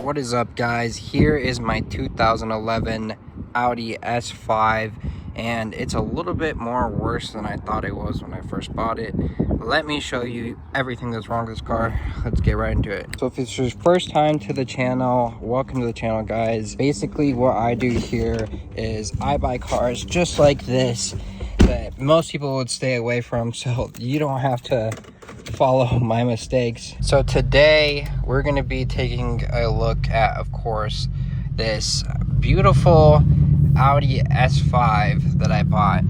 What is up, guys? Here is my 2011 Audi S5, and it's a little bit more worse than I thought it was when I first bought it. Let me show you everything that's wrong with this car. Let's get right into it. So if it's your first time to the channel, welcome to the channel, guys. Basically what I do here is I buy cars just like this that most people would stay away from, so you don't have to follow my mistakes. So today we're going to be taking a look at, of course, this beautiful Audi S5 that I bought.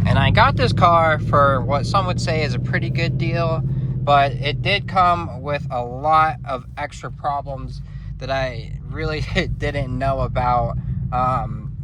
And I got this car for what some would say is a pretty good deal, but it did come with a lot of extra problems that I really didn't know about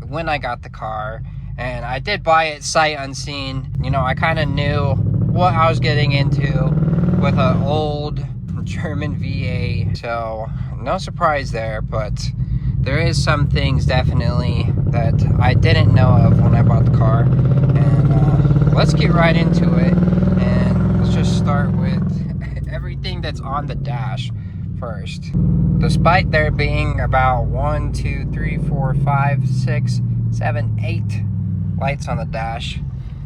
when I got the car. And I did buy it sight unseen. You know, I kind of knew what I was getting into with an old German V8, so no surprise there. But there is some things definitely that I didn't know of when I bought the car. And let's get right into it, and let's just start with everything that's on the dash first. Despite there being about 1, 2, 3, 4, 5, 6, 7, 8 lights on the dash,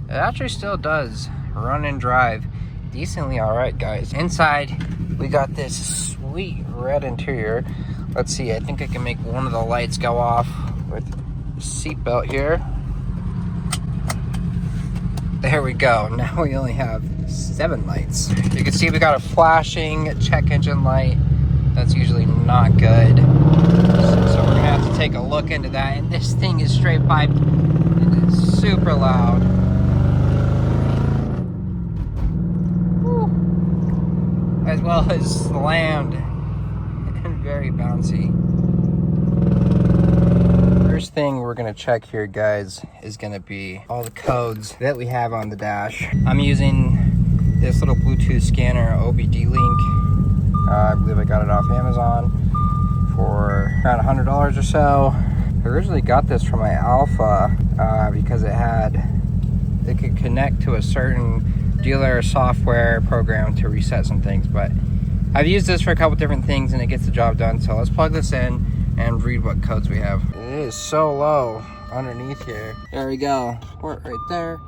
it actually still does run and drive decently all right, guys. Inside we got this sweet red interior. Let's see, I think I can make one of the lights go off with the seatbelt here. There we go. Now we only have 7 lights. You can see we got a flashing check engine light. That's usually not good, so we're gonna have to take a look into that. And this thing is straight piped. It is super loud. Woo. As well as slammed and very bouncy. First thing we're gonna check here, guys, is gonna be all the codes that we have on the dash. I'm using this little Bluetooth scanner, OBD Link. I believe I got it off Amazon for around $100 or so. I originally got this from my Alpha because it could connect to a certain dealer software program to reset some things, but I've used this for a couple different things and it gets the job done. So let's plug this in and read what codes we have. It is so low underneath here. There we go. Port right there.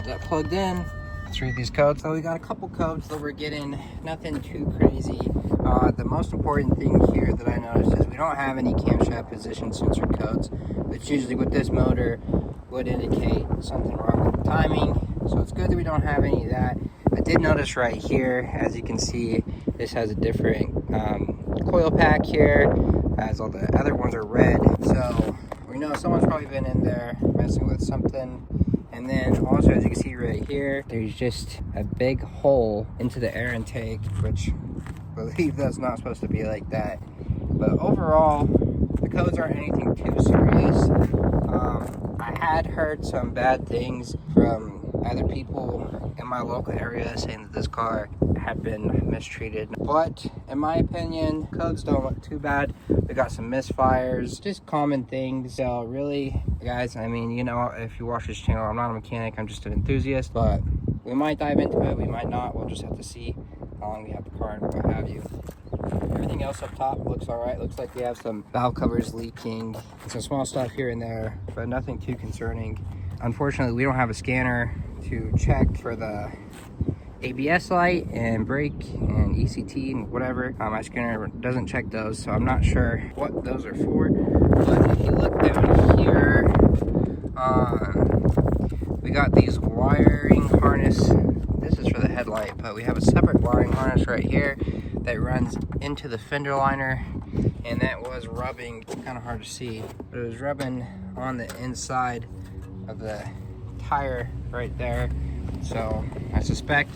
That plugged in. Let's read these codes. So we got a couple codes that we're getting, nothing too crazy. The most important thing here that I noticed is we don't have any camshaft position sensor codes, which usually with this motor would indicate something wrong with the timing. So it's good that we don't have any of that. I did notice right here, as you can see, this has a different coil pack here, as all the other ones are red. So we know someone's probably been in there messing with something. And then also, as you can see right here, there's just a big hole into the air intake, which I believe that's not supposed to be like that. But overall, the codes aren't anything too serious. I had heard some bad things from other people in my local area saying that this car had been mistreated. But in my opinion, codes don't look too bad. We got some misfires, just common things. So really, guys, I mean, you know, if you watch this channel, I'm not a mechanic, I'm just an enthusiast, but we might dive into it, we might not. We'll just have to see how long we have the car and what have you. Everything else up top looks all right. Looks like we have some valve covers leaking, some small stuff here and there, but nothing too concerning. Unfortunately, we don't have a scanner to check for the ABS light and brake and ECT and whatever. My scanner doesn't check those, so I'm not sure what those are for. But if you look down here, we got these wiring harness. This is for the headlight, but we have a separate wiring harness right here that runs into the fender liner, and that was rubbing, kind of hard to see, but it was rubbing on the inside of the tire right there. So I suspect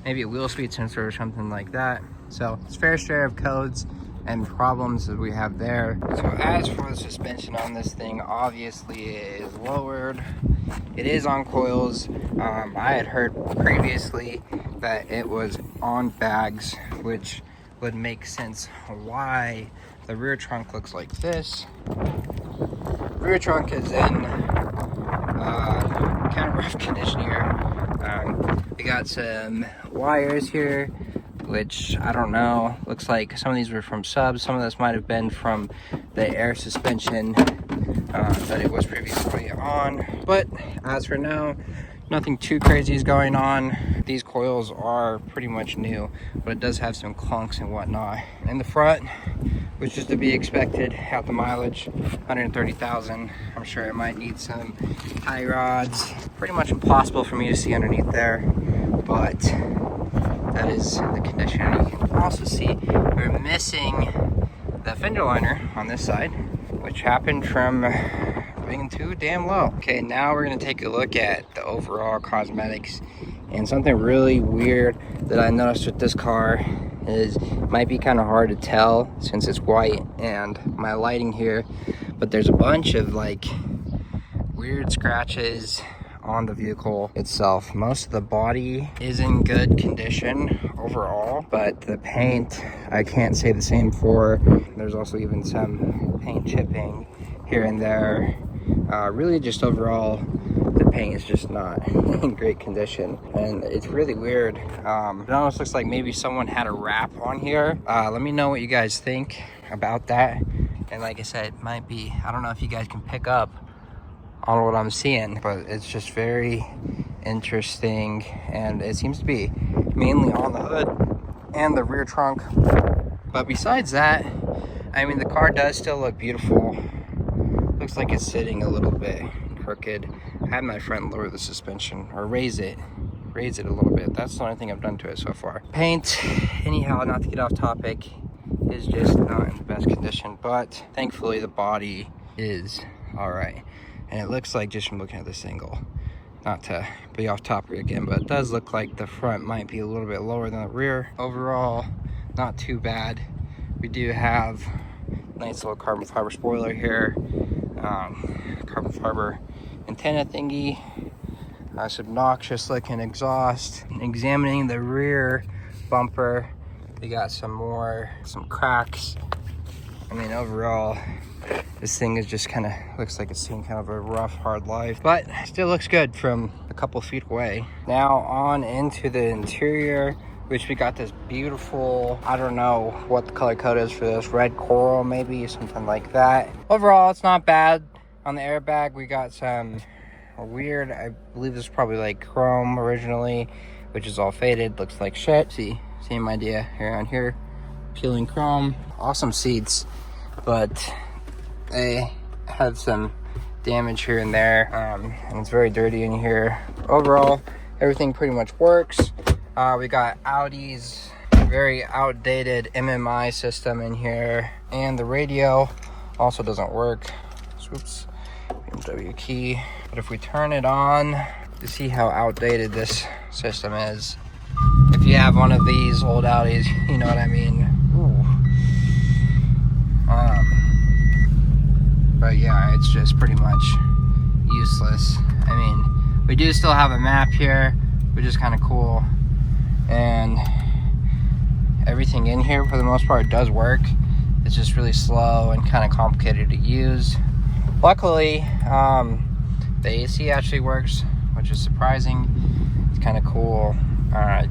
maybe a wheel speed sensor or something like that. So it's fair share of codes and problems that we have there. So as for the suspension on this thing, obviously it is lowered. It is on coils. I had heard previously that it was on bags, which would make sense why the rear trunk looks like this. Rear trunk is in kind of rough condition here. We got some wires here which I don't know. Looks like some of these were from subs. Some of this might have been from the air suspension that it was previously on. But as for now, nothing too crazy is going on. These coils are pretty much new, but it does have some clunks and whatnot. In the front, which is to be expected at the mileage, 130,000. I'm sure it might need some tie rods. Pretty much impossible for me to see underneath there, but that is the condition. You can also see we're missing the fender liner on this side, which happened from being too damn low. Okay, now we're gonna take a look at the overall cosmetics, and something really weird that I noticed with this car is might be kind of hard to tell since it's white and my lighting here, but there's a bunch of like weird scratches on the vehicle itself. Most of the body is in good condition overall, but the paint I can't say the same for. There's also even some paint chipping here and there. Really just overall the paint is just not in great condition, and it's really weird. It almost looks like maybe someone had a wrap on here. Let me know what you guys think about that. And like I said, it might be, I don't know if you guys can pick up on what I'm seeing, but it's just very interesting, and it seems to be mainly on the hood and the rear trunk. But besides that, I mean, the car does still look beautiful. Looks like it's sitting a little bit crooked. I had my friend lower the suspension or raise it a little bit. That's the only thing I've done to it so far. Paint, anyhow, not to get off topic, is just not in the best condition, but thankfully the body is all right. And it looks like, just from looking at this angle, not to be off topic again, but it does look like the front might be a little bit lower than the rear. Overall, not too bad. We do have a nice little carbon fiber spoiler here, carbon fiber antenna thingy, some obnoxious looking exhaust. Examining the rear bumper, we got some cracks. I mean, overall, this thing is just kind of looks like it's seen kind of a rough, hard life, but still looks good from a couple feet away. Now on into the interior, which we got this beautiful, I don't know what the color code is for this, red coral maybe, something like that. Overall, it's not bad. On the airbag, we got some weird, I believe this is probably like chrome originally, which is all faded, looks like shit. See, same idea here on here, peeling chrome. Awesome seats, but they have some damage here and there, and it's very dirty in here. Overall, everything pretty much works. We got Audi's very outdated MMI system in here, and the radio also doesn't work. Oops, BMW key. But if we turn it on, to see how outdated this system is. If you have one of these old Audis, you know what I mean. Ooh. But yeah, it's just pretty much useless. I mean, we do still have a map here, which is kind of cool, and everything in here for the most part does work. It's just really slow and kind of complicated to use. Luckily, the AC actually works, which is surprising. It's kind of cool.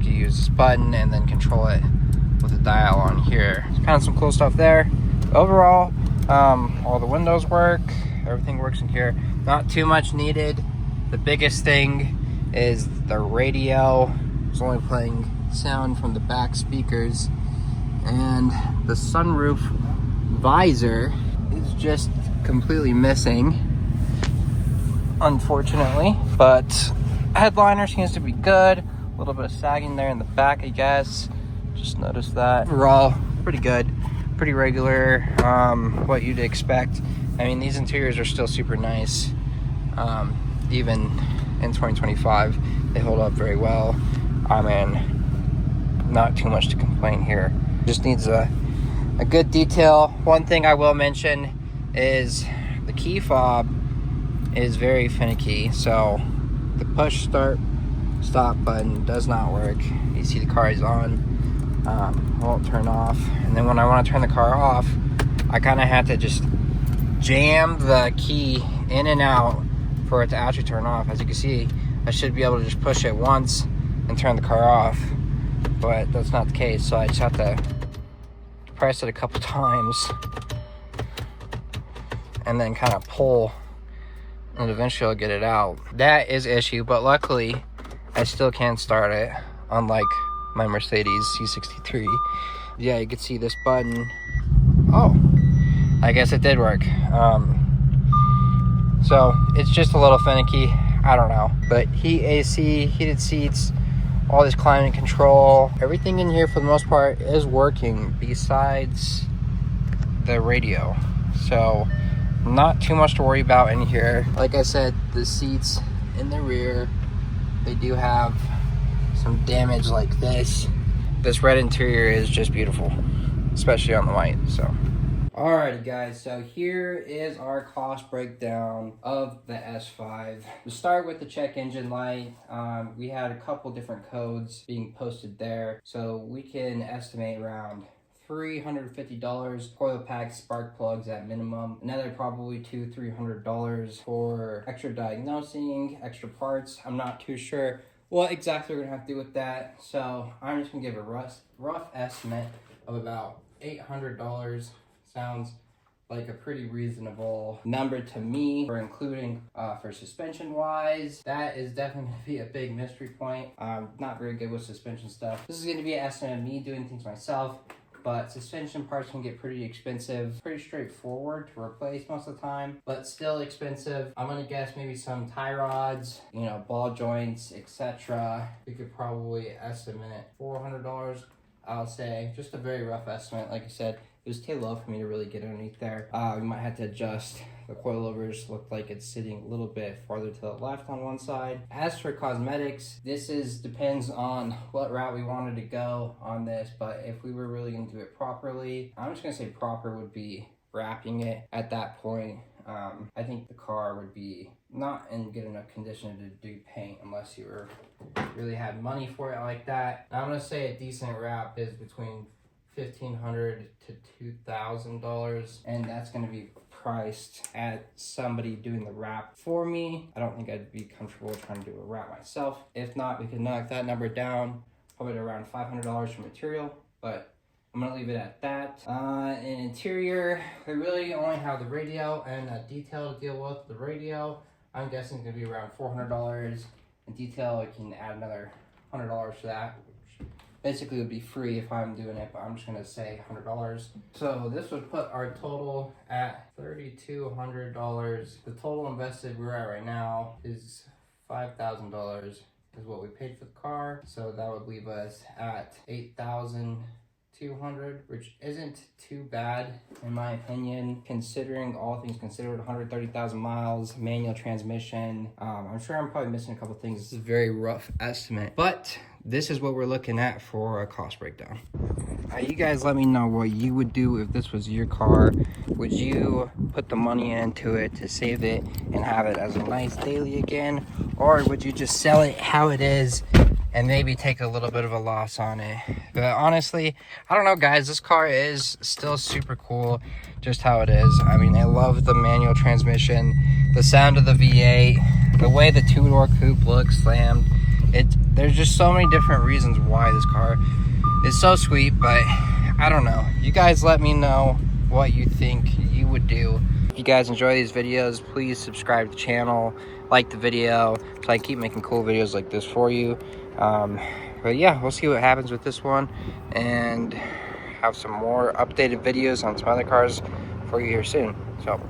You use this button and then control it with a dial on here. It's kind of some cool stuff there. Overall, all the windows work, everything works in here. Not too much needed. The biggest thing is the radio. It's only playing sound from the back speakers, and the sunroof visor is just completely missing, unfortunately, but headliner seems to be good. A little bit of sagging there in the back, I guess. Just noticed that. Overall, pretty good, pretty regular, what you'd expect. I mean, these interiors are still super nice. Even in 2025, they hold up very well. I mean, not too much to complain here. Just needs a good detail. One thing I will mention is the key fob is very finicky, so the push start stop button does not work. You see the car is on, won't turn off, and then when I want to turn the car off, I kind of have to just jam the key in and out for it to actually turn off. As you can see, I should be able to just push it once and turn the car off, but that's not the case. So I just have to press it a couple times and then kind of pull, and eventually I'll get it out. That is an issue, but luckily I still can start it, unlike my Mercedes C63. Yeah, you can see this button. Oh, I guess it did work. So it's just a little finicky, I don't know. But heat AC, heated seats, all this climate control, everything in here for the most part is working besides the radio. So not too much to worry about in here. Like I said, the seats in the rear, they do have some damage like this. This red interior is just beautiful, especially on the white. So alrighty guys, so here is our cost breakdown of the S5. We start with the check engine light. We had a couple different codes being posted there, so we can estimate around $350 coil packs, spark plugs at minimum. Another probably $200-300 for extra diagnosing, extra parts. I'm not too sure what exactly we're gonna have to do with that, so I'm just gonna give a rough estimate of about $800. Sounds like a pretty reasonable number to me for including for suspension wise. That is definitely gonna be a big mystery point. I'm not very good with suspension stuff. This is gonna be an estimate of me doing things myself, but suspension parts can get pretty expensive, pretty straightforward to replace most of the time, but still expensive. I'm gonna guess maybe some tie rods, you know, ball joints, etc. We could probably estimate $400, I'll say. Just a very rough estimate. Like I said, it was too low for me to really get underneath there. We might have to adjust the coilovers. Look like it's sitting a little bit farther to the left on one side. As for cosmetics, this depends on what route we wanted to go on this, but if we were really gonna do it properly, I'm just gonna say proper would be wrapping it at that point. I think the car would be not in good enough condition to do paint unless you really had money for it like that. Now, I'm gonna say a decent wrap is between $1,500 to $2,000, and that's going to be priced at somebody doing the wrap for me. I don't think I'd be comfortable trying to do a wrap myself. If not, we can knock that number down probably to around $500 for material, but I'm gonna leave it at that. In interior, we really only have the radio and a detail to deal with. The radio, I'm guessing, is gonna be around $400. In detail, I can add another $100 to that. Basically, it would be free if I'm doing it, but I'm just gonna say $100. So this would put our total at $3,200. The total invested we're at right now is $5,000 is what we paid for the car. So that would leave us at $8,200, which isn't too bad in my opinion, considering all things considered. 130,000 miles, manual transmission. I'm sure I'm probably missing a couple things. This is a very rough estimate, but this is what we're looking at for a cost breakdown. You guys let me know what you would do if this was your car. Would you put the money into it to save it and have it as a nice daily again? Or would you just sell it how it is and maybe take a little bit of a loss on it? But honestly, I don't know guys, this car is still super cool just how it is. I mean, I love the manual transmission, the sound of the V8, the way the two-door coupe looks slammed. There's just so many different reasons why this car is so sweet, but I don't know. You guys let me know what you think you would do. If you guys enjoy these videos, please subscribe to the channel, like the video, so I keep making cool videos like this for you. But yeah, we'll see what happens with this one, and have some more updated videos on some other cars for you here soon. So